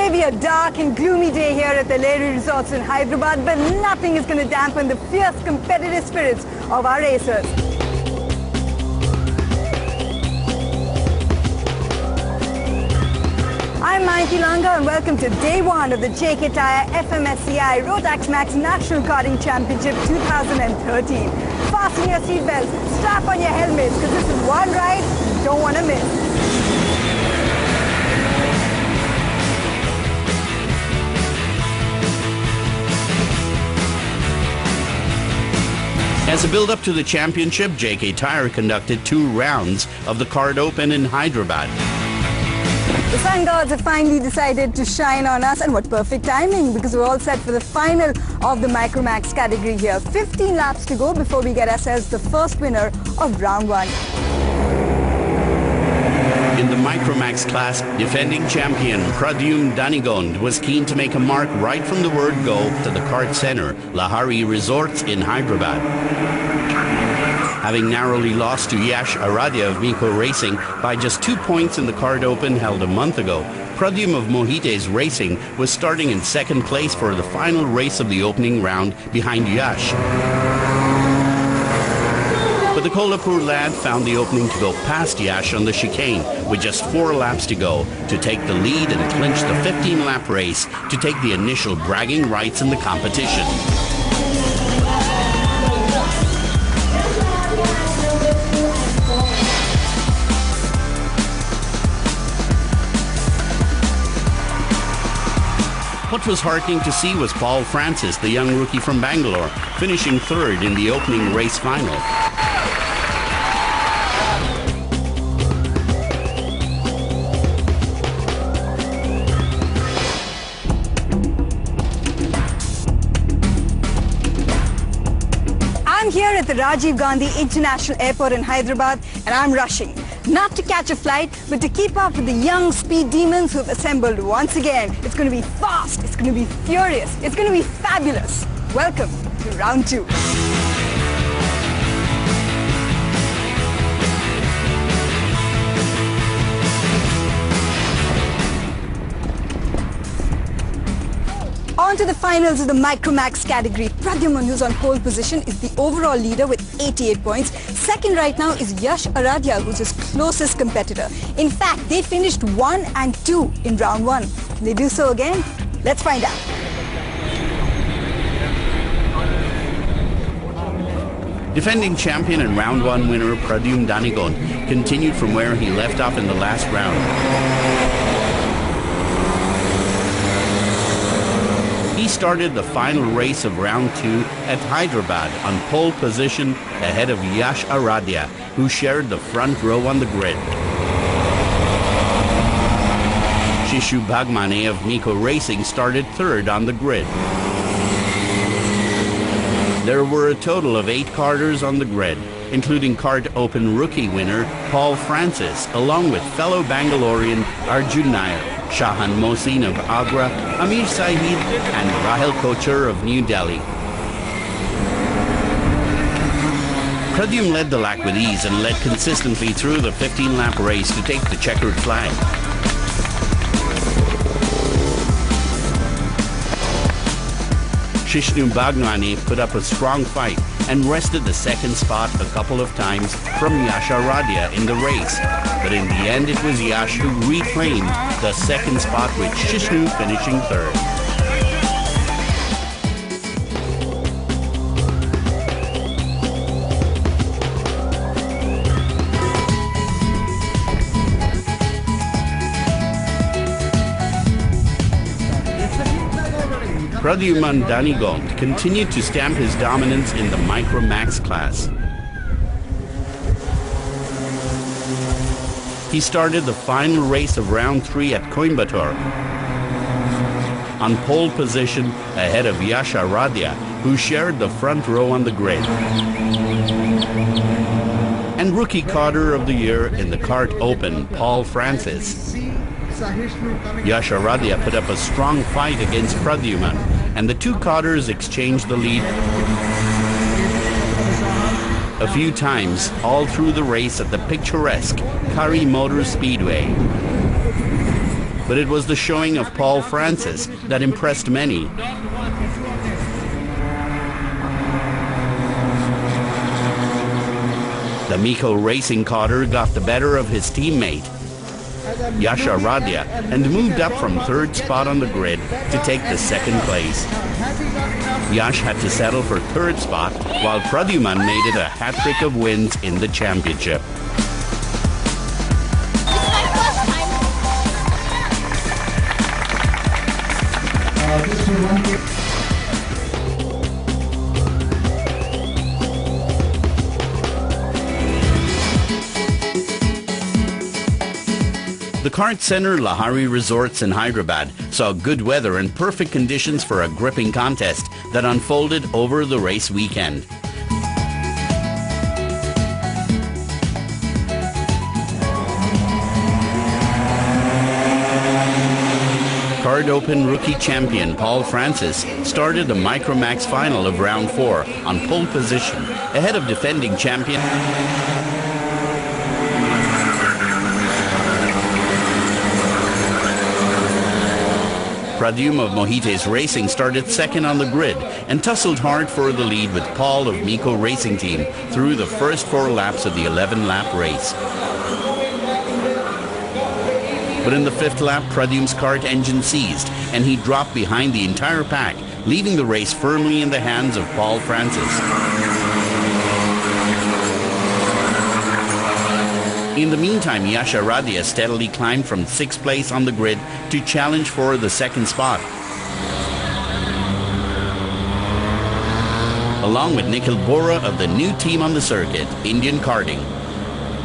may be a dark and gloomy day here at the Tyre resorts in Hyderabad, but nothing is going to dampen the fierce competitive spirits of our racers. I'm Mayanti Langa and welcome to day one of the JK Tyre FMSCI Rotax Max National Karting Championship 2013. Fasten your seatbelts, strap on your helmets, because this is one ride you don't want to miss. As a build-up to the championship, JK Tyre conducted 2 rounds of the Kart Open in Hyderabad. The sun gods have finally decided to shine on us, and what perfect timing, because we're all set for the final of the Micromax category here. 15 laps to go before we get ourselves the first winner of round 1. In the Micromax class, defending champion Pradyum Danigond was keen to make a mark right from the word go to the Kart Center, Lahari Resorts in Hyderabad. Having narrowly lost to Yash Aradhya of Miko Racing by just 2 points in the Kart Open held a month ago, Pradyum of Mohite's Racing was starting in second place for the final race of the opening round behind Yash. But the Coimbatore lad found the opening to go past Yash on the chicane with just 4 laps to go to take the lead and clinch the 15-lap race to take the initial bragging rights in the competition. What was heartening to see was Paul Francis, the young rookie from Bangalore, finishing 3rd in the opening race final. I'm here at the Rajiv Gandhi International Airport in Hyderabad, and I'm rushing. Not to catch a flight, but to keep up with the young speed demons who've assembled once again. It's going to be fast, it's going to be furious, it's going to be fabulous. Welcome to round 2. On to the finals of the Micromax category. Pradyuman, who's on pole position, is the overall leader with 88 points. Second right now is Yash Aradhya, who's his closest competitor. In fact, they finished 1 and 2 in round 1. Can they do so again? Let's find out. Defending champion and round 1 winner Pradyum Danigond continued from where he left off in the last round. He started the final race of round 2 at Hyderabad on pole position ahead of Yash Aradhya, who shared the front row on the grid. Shishu Bhagmane of Miko Racing started 3rd on the grid. There were a total of 8 karters on the grid, including Kart Open rookie winner Paul Francis, along with fellow Bangalorean Arjun Nair, Shahan Mohsin of Agra, Amir Sahid and Rahel Kocher of New Delhi. Pradyum led the lap with ease and led consistently through the 15-lap race to take the checkered flag. Shishnu Bhagwani put up a strong fight and wrested the 2nd spot a couple of times from Yash Aradhya in the race. But in the end, it was Yash who reclaimed the 2nd spot, with Shishnu finishing 3rd. Pradyuman Danigond continued to stamp his dominance in the Micromax class. He started the final race of round 3 at Coimbatore on pole position ahead of Yash Aradhya, who shared the front row on the grid. And rookie karter of the year in the Kart Open, Paul Francis. Yash Aradhya put up a strong fight against Pradyuman, and the 2 karters exchanged the lead a few times all through the race at the picturesque Kari Motor Speedway. but it was the showing of Paul Francis that impressed many. The Miko Racing Carter got the better of his teammate, Yash Aradhya, and moved up from third spot on the grid to take the second place. Yash had to settle for third spot, while Pradyuman made it a hat-trick of wins in the championship. The Kart Center Lahari Resorts in Hyderabad saw good weather and perfect conditions for a gripping contest that unfolded over the race weekend. Kart Open rookie champion Paul Francis started the Micromax final of round 4 on pole position, ahead of defending champion Pradyum of Mohites Racing started second on the grid and tussled hard for the lead with Paul of Miko Racing Team through the first 4 laps of the 11-lap race. But in the 5th lap, Pradyum's kart engine seized and he dropped behind the entire pack, leaving the race firmly in the hands of Paul Francis. In the meantime, Yash Aradhya steadily climbed from 6th place on the grid to challenge for the 2nd spot, along with Nikhil Bora of the new team on the circuit, Indian Karting.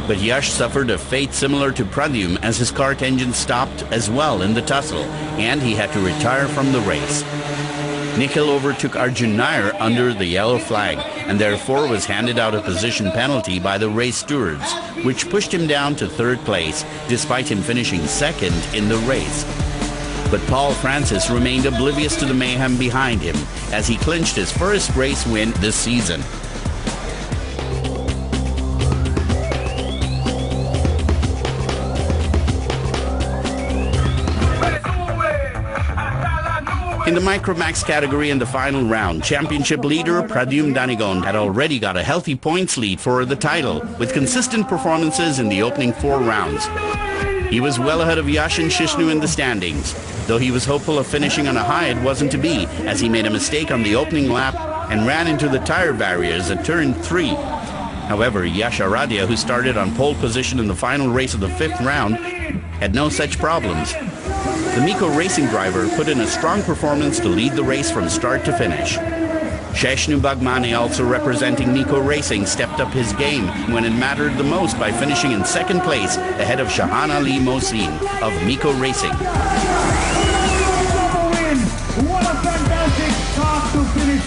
But Yash suffered a fate similar to Pradyum as his kart engine stopped as well in the tussle, and he had to retire from the race. Nikhil overtook Arjun Nair under the yellow flag and therefore was handed out a position penalty by the race stewards, which pushed him down to 3rd place despite him finishing 2nd in the race. But Paul Francis remained oblivious to the mayhem behind him as he clinched his first race win this season. In the Micromax category in the final round, championship leader Pradyum Danigon had already got a healthy points lead for the title, with consistent performances in the opening 4 rounds. He was well ahead of Yash and Shishnu in the standings. Though he was hopeful of finishing on a high, it wasn't to be, as he made a mistake on the opening lap and ran into the tire barriers at turn 3. However, Yash Aradhya, who started on pole position in the final race of the 5th round, had no such problems. The Miko Racing driver put in a strong performance to lead the race from start to finish. Sheshnu Bagmani, also representing Miko Racing, stepped up his game when it mattered the most by finishing in 2nd place ahead of Shahan Ali Mohsin of Miko Racing.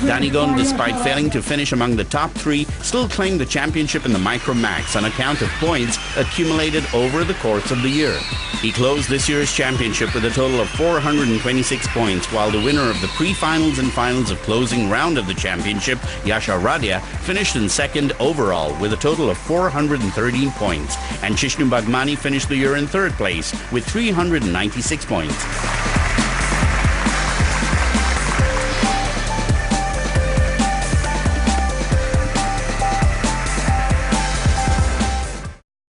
Danigon, despite failing to finish among the top 3, still claimed the championship in the Micromax on account of points accumulated over the course of the year. He closed this year's championship with a total of 426 points, while the winner of the pre-finals and finals of closing round of the championship, Yash Aradhya, finished in 2nd overall with a total of 413 points, and Shishnu Bagmani finished the year in 3rd place with 396 points.